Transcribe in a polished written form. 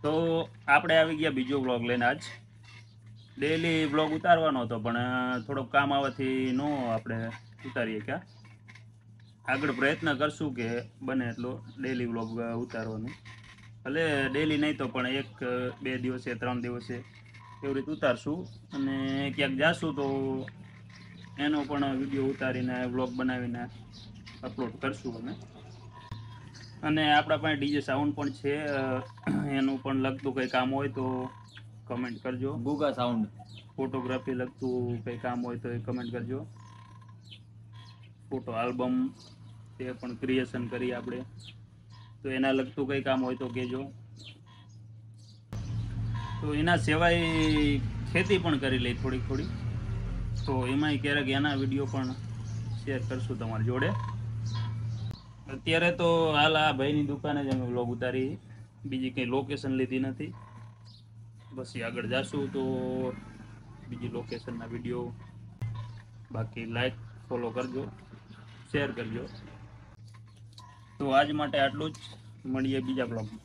તો આપણે આવી ગયા બીજો વ્લોગ લઈને. આજ ડેલી વ્લોગ ઉતારવાનો હતો પણ થોડુંક કામ આવવાથી નો આપણે ઉતારીએ. ક્યાં આગળ પ્રયત્ન કરશું કે બને એટલો ડેલી વ્લોગ ઉતારવાનું. ભલે ડેલી નહીં તો પણ 1-2 દિવસે 3 દિવસે એવી રીતે ઉતારશું. અને ક્યાંક જાશું તો એનો પણ વિડીયો ઉતારીને વ્લોગ બનાવીને અપલોડ કરશું અમે. અને આપણા પાસે ડીજે સાઉન્ડ પણ છે, એનું પણ લગતું કંઈ કામ હોય તો કમેન્ટ કરજો. ગુગા સાઉન્ડ ફોટોગ્રાફી લગતું કંઈ કામ હોય તો એ કમેન્ટ કરજો. ફોટો આલ્બમ તે પણ ક્રિએશન કરી આપણે, તો એના લગતું કંઈ કામ હોય તો કહેજો. તો એના સિવાય ખેતી પણ કરી લઈ થોડી, તો એમાંય ક્યારેક એના વિડીયો પણ શેર કરશું તમારી જોડે. અત્યારે તો હાલ આ ભાઈની દુકાને જ અમે વ્લોગ ઉતારી, બીજી કંઈ લોકેશન લીધી નથી. પછી આગળ જાશું તો બીજી લોકેશનના વિડીયો. બાકી લાઈક ફોલો કરજો, શેર કરજો. તો આજ માટે આટલું જ. મળીએ બીજા બ્લોગમાં.